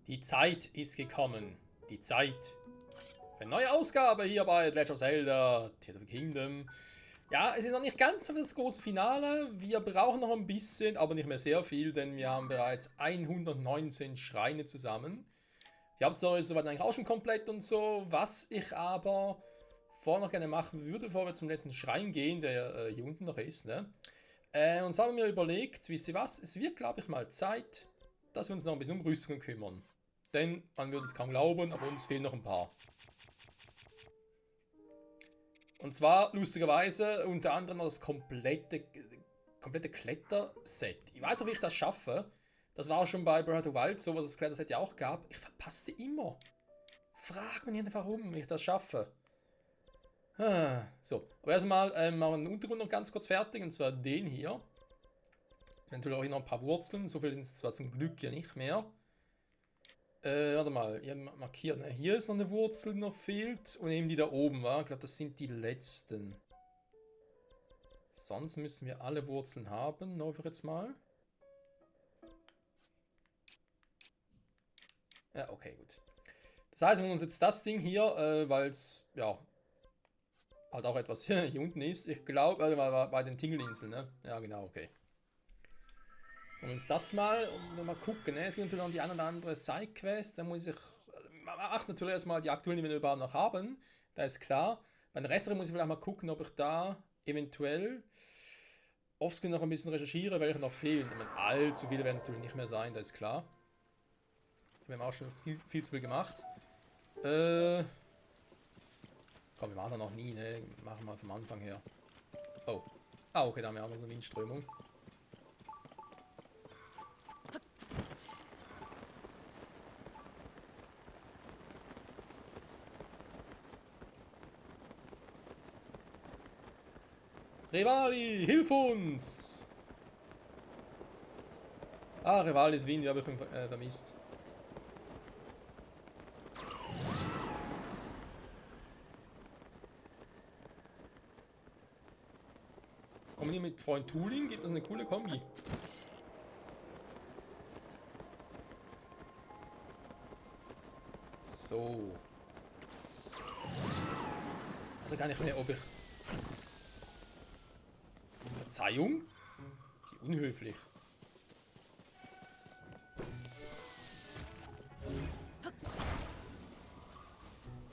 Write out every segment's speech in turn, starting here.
Die Zeit ist gekommen. Die Zeit für eine neue Ausgabe hier bei Legend of Zelda Tears of the Kingdom. Ja, es ist noch nicht ganz so das große Finale. Wir brauchen noch ein bisschen, aber nicht mehr sehr viel, denn wir haben bereits 119 Schreine zusammen. Die Hauptstory ist soweit eigentlich auch schon komplett und so. Was ich aber vorher noch gerne machen würde, bevor wir zum letzten Schrein gehen, der hier unten noch ist, ne? Und so haben wir mir überlegt, wisst ihr was? Es wird, glaube ich, mal Zeit, dass wir uns noch ein bisschen um Rüstungen kümmern. Denn, man würde es kaum glauben, aber uns fehlen noch ein paar. Und zwar, lustigerweise, unter anderem das komplette Kletterset. Ich weiß nicht, wie ich das schaffe. Das war auch schon bei Breath of the Wild so, was das Kletterset ja auch gab. Ich verpasste immer. Frag mich nicht, warum ich das schaffe. So, aber erstmal machen wir den Untergrund noch ganz kurz fertig, und zwar den hier. Natürlich auch hier noch ein paar Wurzeln, so viel sind es zwar zum Glück ja nicht mehr. Warte mal, ihr markiert, ne? Hier ist noch eine Wurzel, die noch fehlt, und eben die da oben, war. Ich glaube, das sind die letzten. Sonst müssen wir alle Wurzeln haben, hoffe ich jetzt mal. Ja, okay, gut. Das heißt, wir nehmen uns jetzt das Ding hier, weil es, ja, halt auch etwas hier unten ist. Ich glaube, bei den Tingelinseln, ne? Ja, genau, okay. Und uns das mal und mal gucken. Ne? Es gibt natürlich noch die eine oder andere Sidequest. Da muss ich. Man macht natürlich erstmal die aktuellen, die wir überhaupt noch haben. Da ist klar. Bei den Restlichen muss ich vielleicht mal gucken, ob ich da eventuell offscreen noch ein bisschen recherchiere, welche noch fehlen. Ich meine, allzu viele werden natürlich nicht mehr sein, da ist klar. Wir haben auch schon viel zu viel gemacht. Komm, wir machen da noch nie, ne? Machen wir vom Anfang her. Oh. Ah, okay, da haben wir auch noch eine Windströmung. Revali, hilf uns! Ah, Revalis Wind, die habe ich vermisst. Kommen die mit Freund Tooling? Gibt das eine coole Kombi? So. Also gar nicht mehr, ob ich... Verzeihung? Wie unhöflich.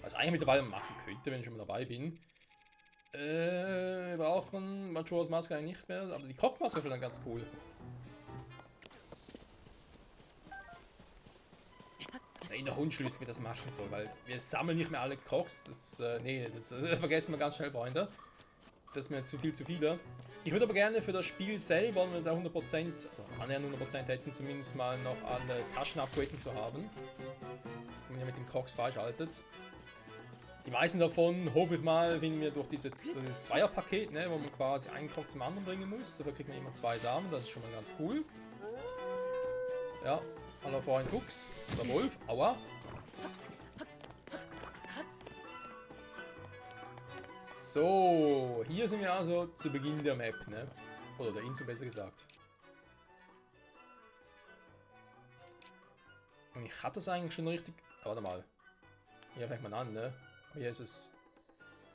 Was ich eigentlich mittlerweile machen könnte, wenn ich schon mal dabei bin. Wir brauchen Majora's Mask eigentlich nicht mehr, aber die Kopfmaske wäre dann ganz cool. In der Hund schließt, wie das machen soll, weil wir sammeln nicht mehr alle Crocs. Das, vergessen wir ganz schnell, Freunde. Das ist mir zu viele. Ich würde aber gerne für das Spiel selber, wenn wir da 100%, also annähernd 100% hätten, zumindest mal noch alle Taschen-Upgrades zu haben. Wenn ihr mit den Crocs freischaltet. Die meisten davon, hoffe ich mal, finden wir durch dieses Zweierpaket, ne, wo man quasi einen Croc zum anderen bringen muss. Dafür kriegt man immer 2 Samen, das ist schon mal ganz cool. Ja, hallo Freund Fuchs, oder Wolf, aua. So, hier sind wir also zu Beginn der Map, ne? Oder der Insel besser gesagt. Und ich habe das eigentlich schon richtig... Warte mal. Hier fängt man an, ne? Hier ist es...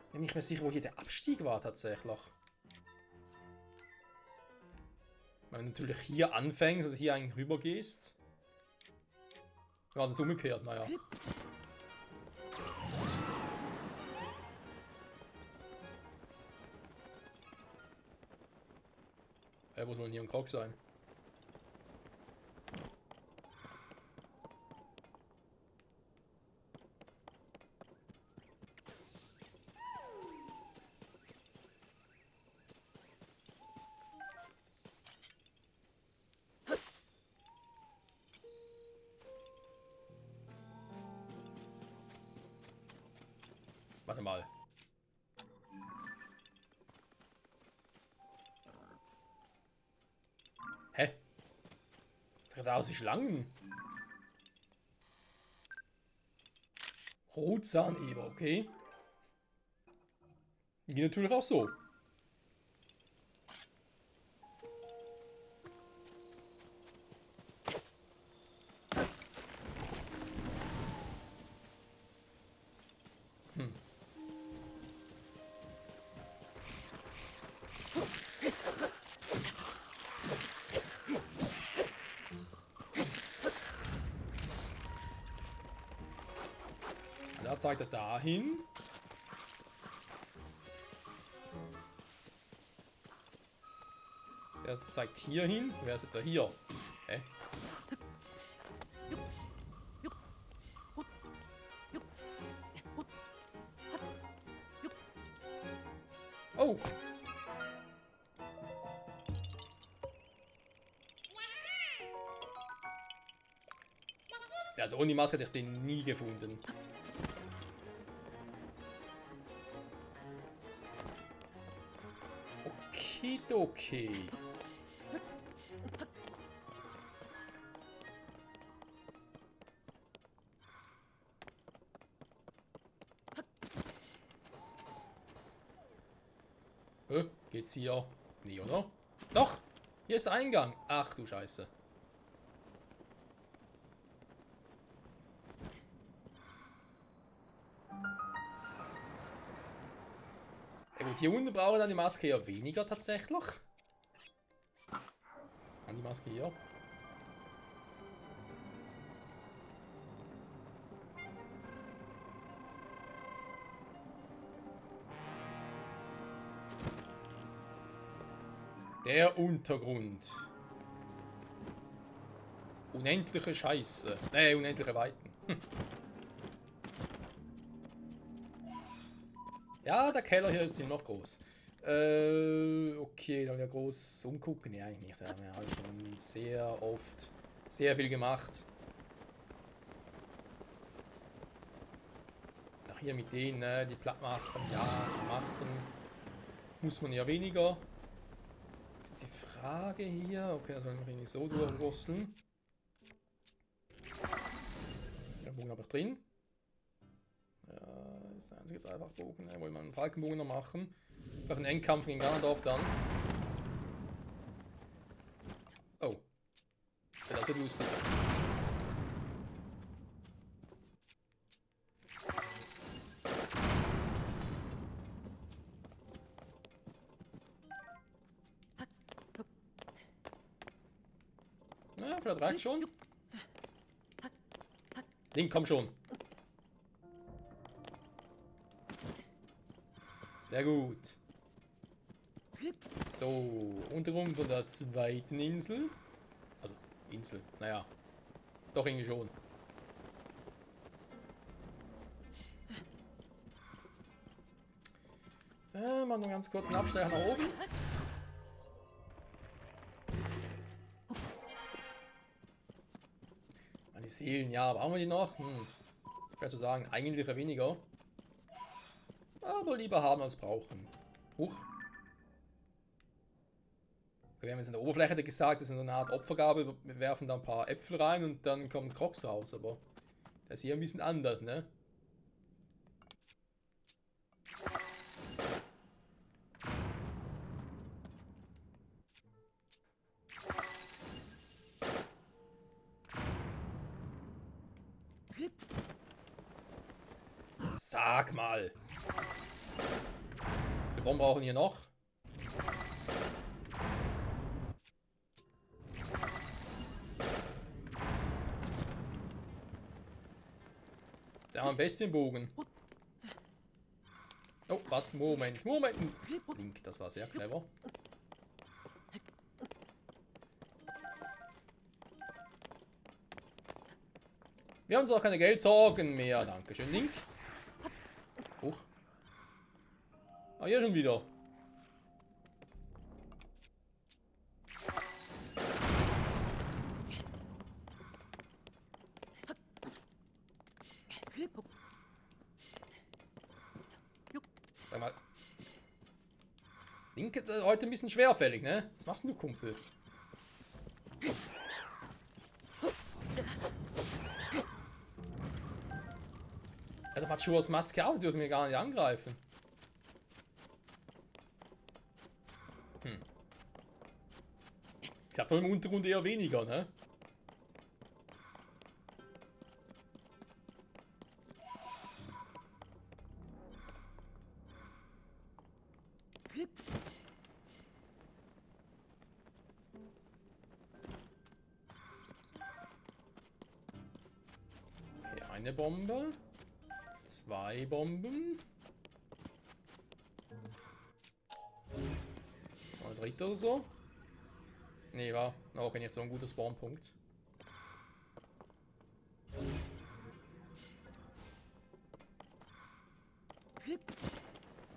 Ich bin nicht mehr sicher, wo hier der Abstieg war tatsächlich. Wenn du natürlich hier anfängst, also hier eigentlich rüber gehst. Ja, das ist umgekehrt, naja. Wo soll denn hier ein Krog sein? Warte mal. Hä? Das aus wie Schlangen. Rotzahnäber, okay. Die gehen natürlich auch so. Da zeigt er dahin. Er zeigt hier hin. Wer ist da hier? Hä? Oh! Also ohne Maske hätte ich den nie gefunden. Okidoki. Geht's hier? Nee, oder? Doch! Hier ist der Eingang. Ach du Scheiße. Ja gut, hier unten brauchen wir dann die Maske ja weniger tatsächlich. An die Maske hier. Der Untergrund. Unendliche Scheiße. Unendliche Weiten. Ja, der Keller hier ist noch groß. Okay, da wir groß umgucken. Ja, eigentlich nicht. Da haben wir halt schon sehr oft sehr viel gemacht. Auch hier mit denen, die platt machen. Ja, machen. Muss man ja weniger. Die Frage hier. Okay, da sollen wir irgendwie so durchrosteln. Den Bogen habe ich drin. Ja, das ist der einzige Dreifachbogen. Ne? Wollen wir einen Falkenbogen noch machen. Auf einen Endkampf gegen Ganondorf dann. Oh. Das wird lustig. Na, vielleicht reicht schon. Link, komm schon. Sehr gut. So, Untergrund von der zweiten Insel. Also, Insel, naja. Doch irgendwie schon. Mal noch ganz kurz einen Abstecher nach oben. Die Seelen, ja, brauchen wir die noch? Schwer zu sagen, eigentlich weniger. Aber lieber haben als brauchen. Huch. Wir haben jetzt in der Oberfläche gesagt, das ist eine Art Opfergabe. Wir werfen da ein paar Äpfel rein und dann kommt Crocs raus. Aber das ist hier ein bisschen anders, ne? Sag mal. Wir Bomben brauchen hier noch. Der am besten Bogen. Oh, warte, Moment. Link, das war sehr clever. Wir haben uns auch keine Geldsorgen mehr. Dankeschön, Link. Huch. Ah, hier schon wieder. Sag mal. Link ist heute ein bisschen schwerfällig, ne? Was machst denn du, Kumpel? Ja, der Machuas Maske auch, die dürfen mir gar nicht angreifen. Ich glaube, im Untergrund eher weniger, ne? Okay, eine Bombe. 2 Bomben. Mal dritte oder so. Nee, war auch nicht so ein guter Spawnpunkt.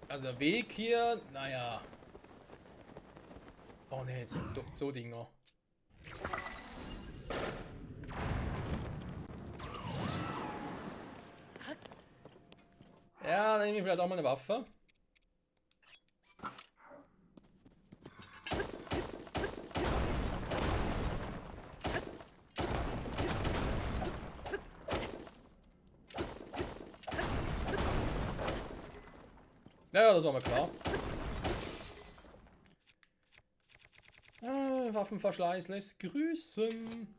Also der Weg hier, naja. Oh ne, jetzt sind so Dinger. Ja, dann nehme ich vielleicht auch mal eine Waffe. Ja, das war mal klar. Waffenverschleiß lässt grüßen.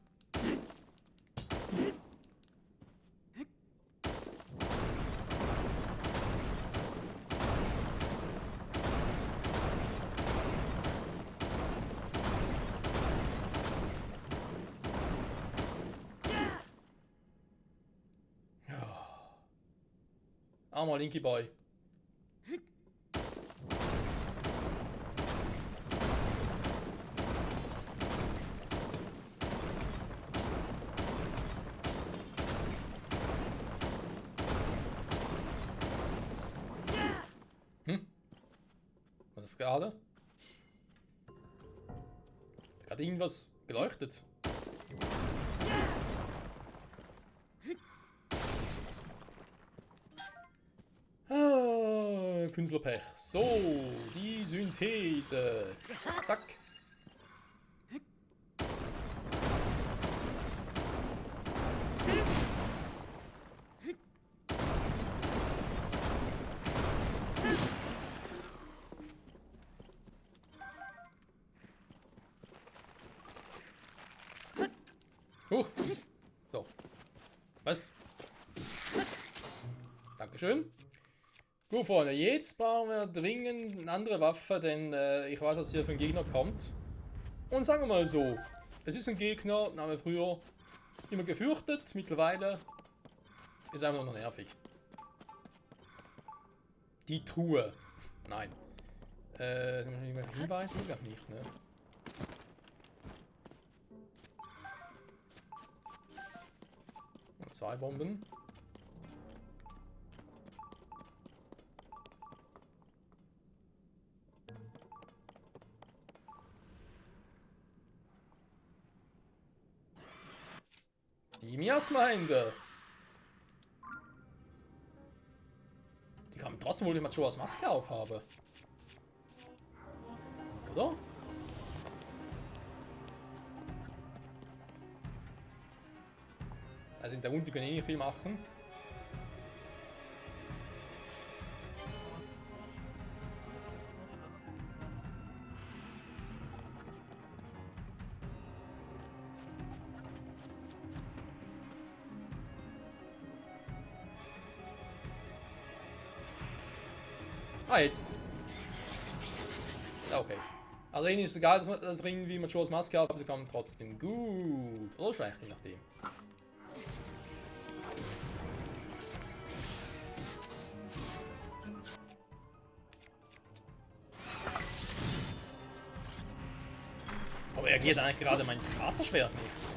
Armer Linky Boy. Was ist gerade? Gerade irgendwas geleuchtet. Künstlerpech. So, die Synthese. Zack. So. Was? Dankeschön. Gut, Freunde, jetzt brauchen wir dringend eine andere Waffe, denn ich weiß, was hier für ein Gegner kommt. Und sagen wir mal so, es ist ein Gegner, den haben wir früher immer gefürchtet, mittlerweile ist einfach nur noch nervig. Die Truhe. Nein. Hinweisen? Ich glaube nicht, ne? Und 2 Bomben. Die Miasma-Hände. Die kamen trotzdem wohl, wenn ich Majoras Maske aufhabe. Oder? Also in der Runde können wir eh nicht viel machen. Ah, jetzt. Ja, okay. Also ihnen ist es egal, dass Ring wie Majoras Maske hat, aber sie kommen trotzdem gut. Oder schlecht, je nachdem. Aber reagiert eigentlich gerade mein Casterschwert nicht.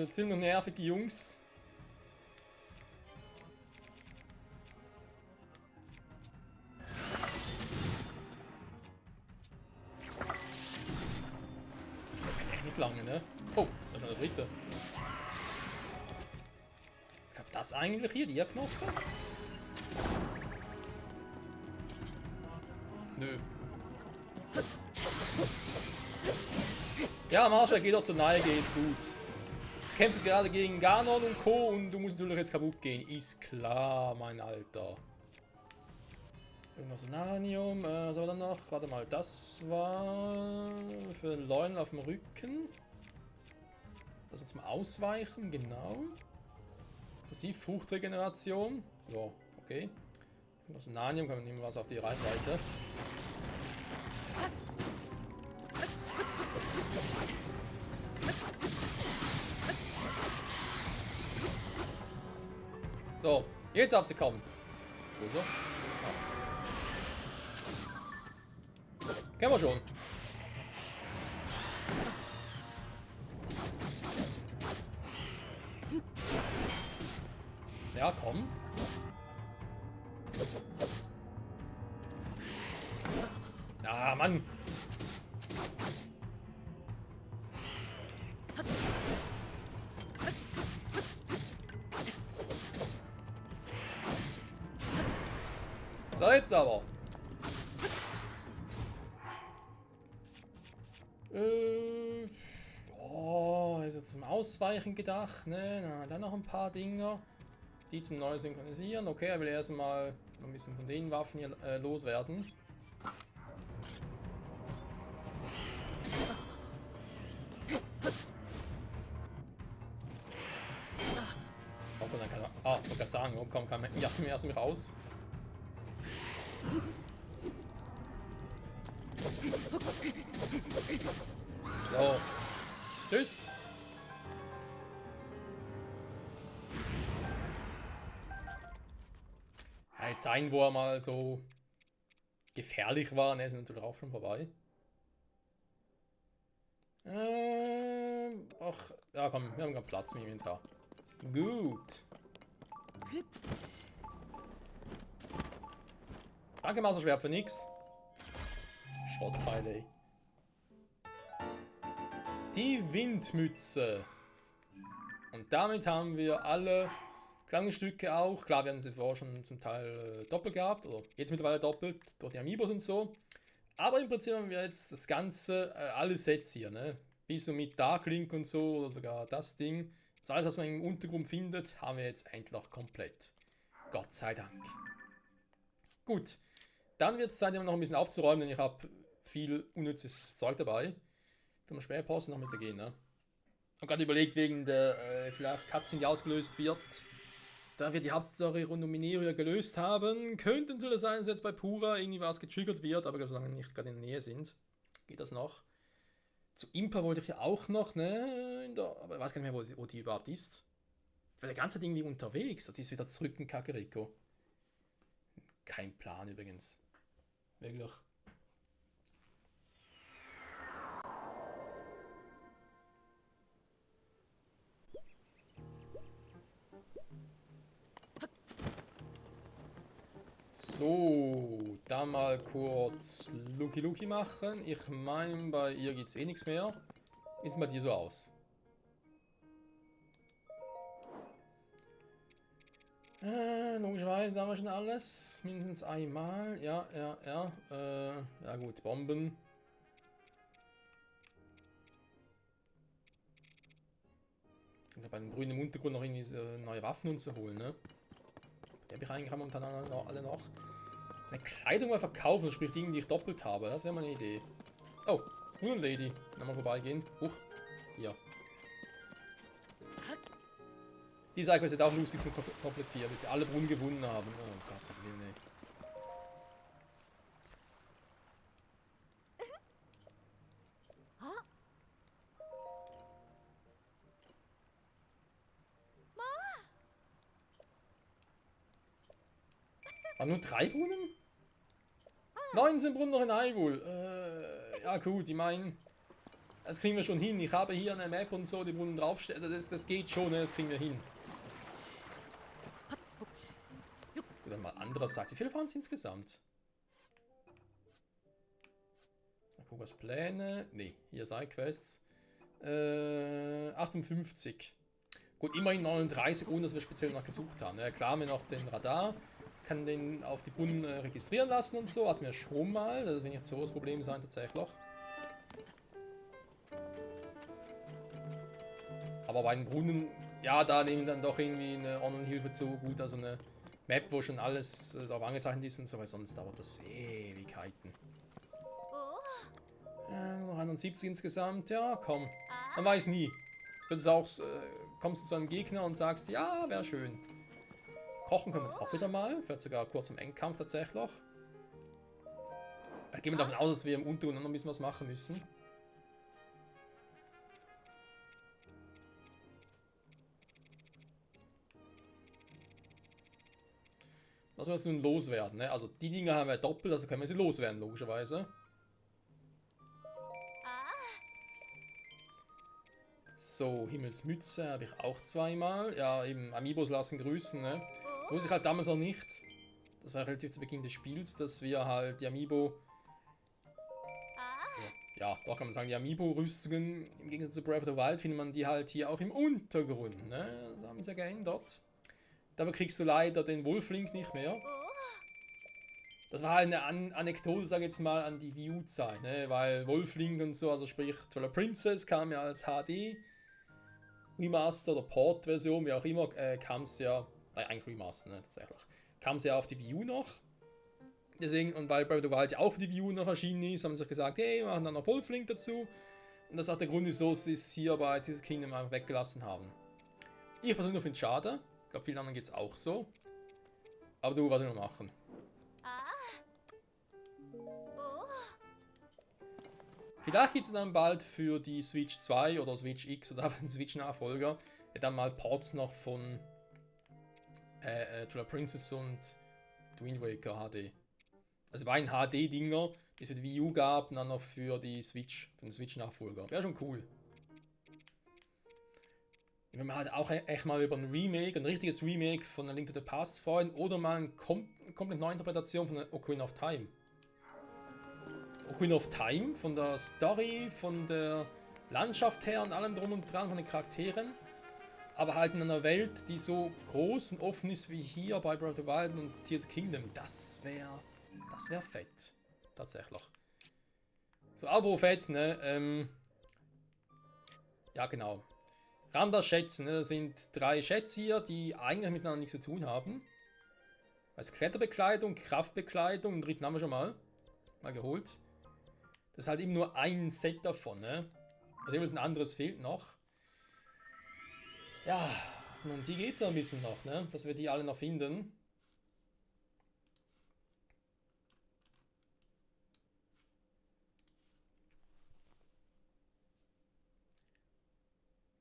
Jetzt sind noch nervig, die Jungs. Nicht lange, ne? Oh, das ist der dritte. Ich hab das eigentlich hier, die Knospe? Nö. Ja, Marshall, geh doch zur Neige, ist gut. Kämpfe gerade gegen Ganon und Co. und du musst natürlich jetzt kaputt gehen. Ist klar, mein Alter. Gnosenanium, was war dann noch? Warte mal, das war für Leunen auf dem Rücken. Das ist zum Ausweichen, genau. Passiv Fruchtregeneration. Ja, okay. Gnosenanium, kann man nehmen was auf die Reichweite. So, jetzt darf sie kommen. Oder? Ah. Kennen wir schon. Ja, komm. Ah, Mann. So, jetzt aber. Oh, ist jetzt zum Ausweichen gedacht, ne? Na, dann noch ein paar Dinger. Die zum neu synchronisieren. Okay, er will erstmal noch ein bisschen von den Waffen hier loswerden. Oh, komm, dann kann er. Ah, ich wollte gerade sagen, oh, komm, kann Jasmin erst mal raus. So. Tschüss. Ja, jetzt ein, wo er mal so gefährlich war, ne, ist natürlich auch schon vorbei. Ach, ja komm, wir haben gerade Platz im Inventar. Gut. Danke, Masterschwert, für nix. Schrottteile, ey. Die Windmütze. Und damit haben wir alle Kleidungsstücke auch. Klar, wir haben sie vorher schon zum Teil doppelt gehabt, oder jetzt mittlerweile doppelt, durch die Amiibos und so. Aber im Prinzip haben wir jetzt das ganze, alle Sets hier, ne? Bis und mit Dark Link und so, oder sogar das Ding. Das alles, was man im Untergrund findet, haben wir jetzt endlich komplett. Gott sei Dank. Gut, dann wird es Zeit, noch ein bisschen aufzuräumen, denn ich habe viel unnützes Zeug dabei. Können wir später pausen, noch müsste gehen, ne? Ich habe gerade überlegt, wegen der vielleicht Cutscene, die ausgelöst wird. Da wir die Hauptstory rund um Mineria gelöst haben, könnte natürlich sein, dass jetzt bei Pura irgendwie was getriggert wird, aber ich glaube, solange wir nicht gerade in der Nähe sind, geht das noch. Zu Impa wollte ich ja auch noch, ne? Aber ich weiß gar nicht mehr, wo die überhaupt ist. Ich war der ganze Zeit irgendwie unterwegs, die ist wieder zurück in Kakariko. Kein Plan übrigens. Wirklich. So, dann mal kurz Luki Luki machen. Ich meine, bei ihr gibt es eh nichts mehr. Wie sieht bei dir so aus? Logischerweise, da haben wir schon alles. Mindestens einmal. Ja. Ja gut, Bomben. Und bei den Brünen im Untergrund noch irgendwie neue Waffen und zu holen, ne? Die habe ich eigentlich momentan alle noch. Eine Kleidung mal verkaufen, sprich Dinge, die ich doppelt habe. Das wäre mal eine Idee. Oh, Moon Lady. Mal vorbeigehen. Huch. Hier. Die Seite ist auch lustig zum Komplettieren, bis sie alle Brunnen gewonnen haben. Oh Gott, das will nicht. Waren nur 3 Brunnen? 19 Brunnen noch in Hyrule. Ja gut, ich meine, das kriegen wir schon hin. Ich habe hier eine Map und so, die Brunnen draufstehen. Das geht schon, ne? Das kriegen wir hin. Oder mal andererseits. Wie viele waren es insgesamt? Akugas Pläne. Ne, hier Sidequests. 58. Gut, immerhin 39, ohne dass wir speziell noch gesucht haben. Ja, klar, haben wir noch den Radar. Kann den auf die Brunnen registrieren lassen und so. Hatten wir schon mal. Das wird nicht so das Problem sein, tatsächlich. Aber bei den Brunnen, ja, da nehmen dann doch irgendwie eine Online-Hilfe zu. Gut, also eine Map, wo schon alles darauf angezeichnet ist und so, weil sonst dauert das Ewigkeiten. Noch 71 insgesamt, ja, komm. Man weiß nie. Kommst du zu einem Gegner und sagst, ja, wäre schön. Kochen können wir auch wieder mal, vielleicht sogar kurz im Endkampf tatsächlich. Gehen wir davon aus, dass wir im Untergrund noch ein bisschen was machen müssen. Was wir jetzt nun loswerden, ne? Also die Dinger haben wir doppelt, also können wir sie loswerden, logischerweise. So, Himmelsmütze habe ich auch zweimal. Ja, eben Amiibos lassen grüßen, ne? Das wusste ich halt damals noch nicht. Das war relativ zu Beginn des Spiels, dass wir halt die Amiibo... Ja, doch kann man sagen, die Amiibo-Rüstungen, im Gegensatz zu Breath of the Wild, findet man die halt hier auch im Untergrund, ne? Das haben sie ja geändert. Dafür kriegst du leider den Wolflink nicht mehr. Das war halt eine Anekdote, sag ich jetzt mal, an die Wii U-Zeit, ne? Weil Wolflink und so, also sprich Twilight Princess kam ja als HD Remaster oder Port-Version, wie auch immer, kam es ja, nein, eigentlich Remaster, ne, tatsächlich, kam es ja auf die Wii U noch. Deswegen, und weil Breath of the Wild ja auch für die Wii U noch erschienen ist, haben sie sich gesagt, hey, wir machen dann noch Wolflink dazu. Und das ist auch der Grund, wieso sie es hier bei Tears of the Kingdom einfach weggelassen haben. Ich persönlich finde es schade. Ich glaube, vielen anderen geht es auch so. Aber du, was wir noch machen? Vielleicht gibt es dann bald für die Switch 2 oder Switch X oder den Switch-Nachfolger dann mal Ports noch von Twilight Princess und Wind Waker HD. Also beiden HD-Dinger, die es für die Wii U gab, und dann noch für die Switch, für den Switch-Nachfolger. Wäre schon cool. Wenn wir halt auch echt mal über ein Remake, ein richtiges Remake von A Link to the Past freuen oder mal eine komplett neue Interpretation von Ocarina of Time. Ocarina of Time, von der Story, von der Landschaft her und allem drum und dran, von den Charakteren. Aber halt in einer Welt, die so groß und offen ist wie hier bei Breath of the Wild und Tears of the Kingdom. Das wäre fett. Tatsächlich. So, aber fett, ne? Ja, genau. Ramdas Schätze, ne? Das sind 3 Schätze hier, die eigentlich miteinander nichts zu tun haben. Also Kletterbekleidung, Kraftbekleidung, den dritten haben wir schon mal geholt. Das ist halt eben nur ein Set davon, ne? Also ein anderes fehlt noch. Ja, und die geht es ein bisschen noch, ne? Dass wir die alle noch finden.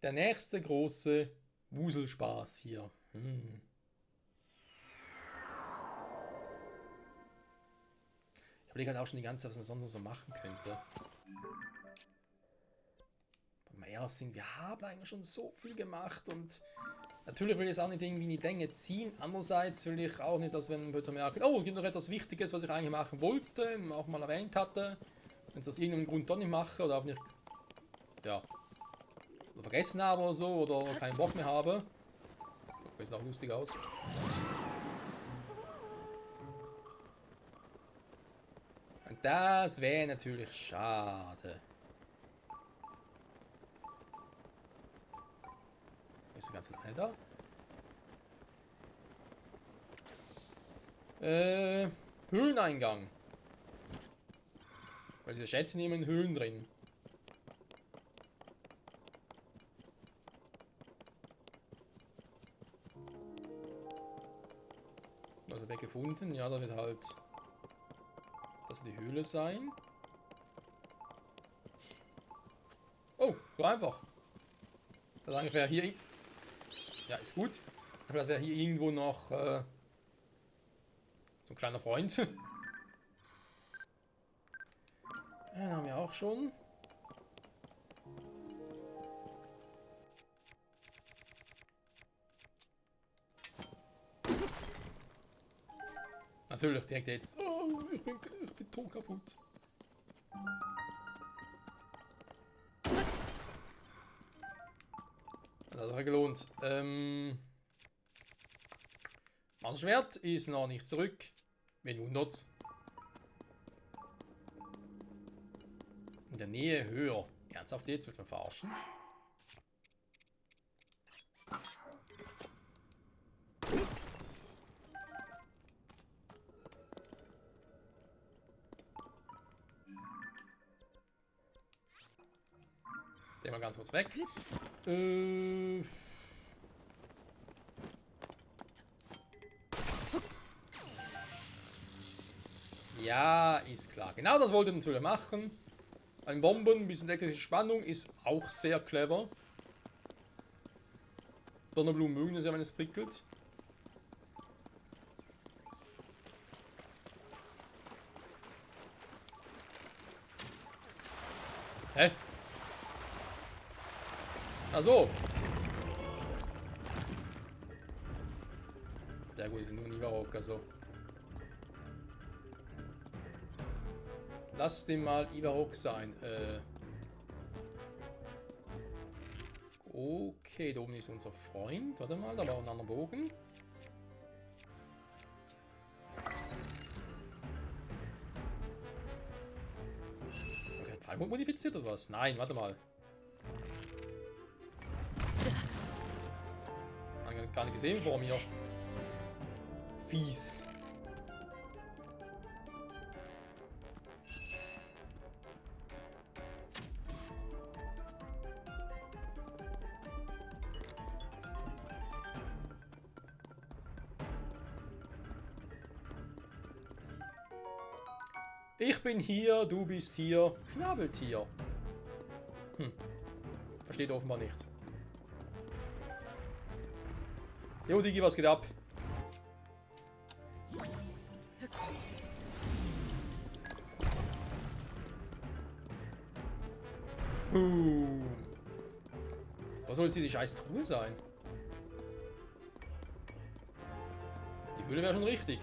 Der nächste große Wuselspaß hier. Ich überlege halt auch schon die ganze Zeit, was man sonst so machen könnte. Wenn wir ehrlich sind, wir haben eigentlich schon so viel gemacht und natürlich will ich es auch nicht irgendwie in die Länge ziehen. Andererseits will ich auch nicht, dass wenn wir merken, oh, es gibt noch etwas Wichtiges, was ich eigentlich machen wollte und auch mal erwähnt hatte. Wenn es aus irgendeinem Grund doch nicht mache oder auch nicht, ja, oder vergessen habe oder so oder keinen Bock mehr habe. Das sieht auch lustig aus. Und das wäre natürlich schade. Ist der ganze Teil da? Höhleneingang. Weil diese Schätze nehmen Höhlen drin. Also wer gefunden? Ja, da wird halt das die Höhle sein. Oh, so einfach. Das wäre hier. Ja, ist gut. Vielleicht wäre hier irgendwo noch so ein kleiner Freund. Den haben wir auch schon. Natürlich direkt jetzt. Oh, ich bin tot kaputt. Das hat gelohnt. Das Schwert ist noch nicht zurück. Wen wundert's? In der Nähe höher. Ernsthaft jetzt? Willst du mich verarschen? Den mal ganz kurz weg. Ja, ist klar. Genau das wollte ich natürlich machen. Ein Bomben, ein bisschen elektrische Spannung ist auch sehr clever. Donnerblumen mögen das ja, wenn es prickelt. Hä? Ach so. Ja gut, ist nur ein Ivarok, also. Lass den mal Ivarok sein. Okay, da oben ist unser Freund. Warte mal, da war ein anderer Bogen. Okay, Pfeilmod modifiziert oder was? Nein, warte mal. Gar nicht gesehen vor mir. Fies. Ich bin hier, du bist hier. Schnabeltier. Versteht offenbar nicht. Jo, Digi, was geht ab? Was soll jetzt hier die scheiß Truhe sein? Die Höhle wäre schon richtig.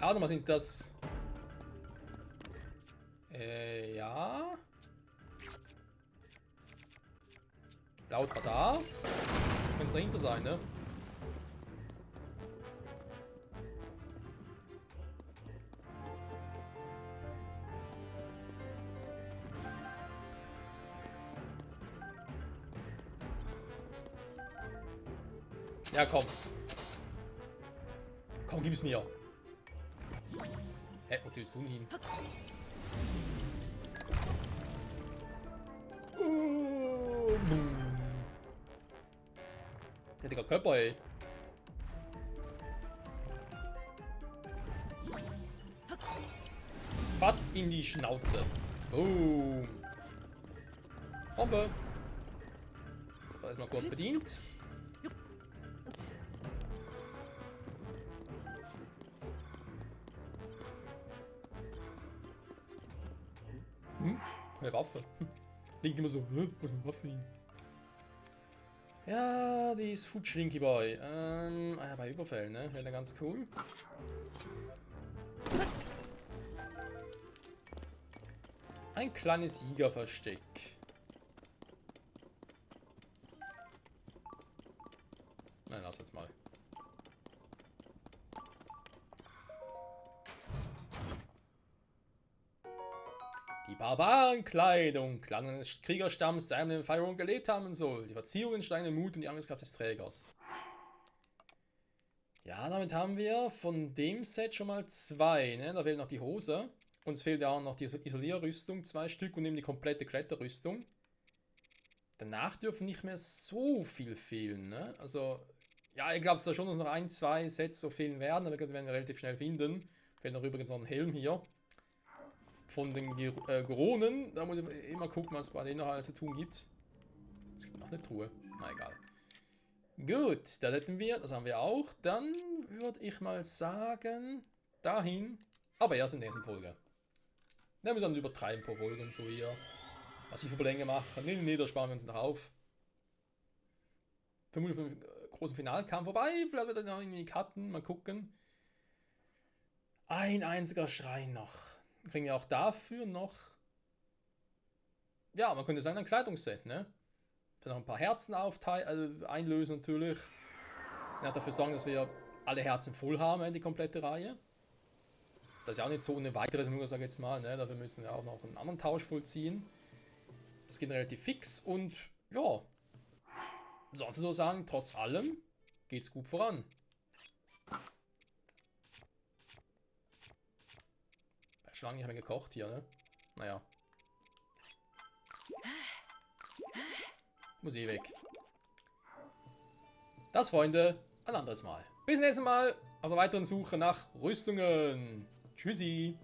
Ah, nochmal sind das... ja... Laut Radar. Könnte es dahinter sein, ne? Ja, komm. Komm, gib es mir. Hä, was willst du denn hin? Der Digga Körper, ey. Fast in die Schnauze. Boom. Bombe. Da ist noch kurz bedient. Eine Waffe. Klingt immer so, eine Waffe hin. Ja, die ist Food Schlinky Boy. Bei Überfällen, ne? Wäre ganz cool. Ein kleines Siegerversteck. Nein, lass jetzt mal. Die Barbarenkleidung, Klang eines Kriegerstamms, der einmal im Firewall gelebt haben soll. Die Verzierungen steigen den Mut und die Angriffskraft des Trägers. Ja, damit haben wir von dem Set schon mal 2. Ne? Da fehlt noch die Hose. Uns fehlt ja auch noch die Isolierrüstung, 2 Stück und eben die komplette Kletterrüstung. Danach dürfen nicht mehr so viel fehlen. Ne? Also, ja, ich glaube, es da schon noch 1, 2 Sets so fehlen werden, aber werden wir relativ schnell finden. Fehlt noch übrigens noch ein Helm hier. Von den Geronen, da muss ich immer gucken, was es bei denen noch alles zu tun gibt. Es gibt noch eine Truhe. Na egal. Gut, da hätten wir, das haben wir auch. Dann würde ich mal sagen, dahin, aber erst in der nächsten Folge. Da müssen wir dann übertreiben pro Folge und so hier. Was ich für Länge mache. Nee, da sparen wir uns noch auf. Vermutlich für einen großen Finalkampf. Wobei, vielleicht wird er noch irgendwie cutten, mal gucken. Ein einziger Schrein noch. Kriegen wir auch dafür noch. Ja, man könnte sagen, ein Kleidungsset, ne? Noch ein paar Herzen einlösen natürlich. Ja, dafür sorgen, dass wir alle Herzen voll haben, die komplette Reihe. Das ist ja auch nicht so eine weitere Sammlung, sage ich jetzt mal, ne? Dafür müssen wir auch noch einen anderen Tausch vollziehen. Das geht relativ fix und ja, sonst würde ich sagen, trotz allem geht's gut voran. Schon lange nicht mehr gekocht hier, ne? Naja. Muss eh weg. Das, Freunde, ein anderes Mal. Bis nächstes Mal auf der weiteren Suche nach Rüstungen. Tschüssi.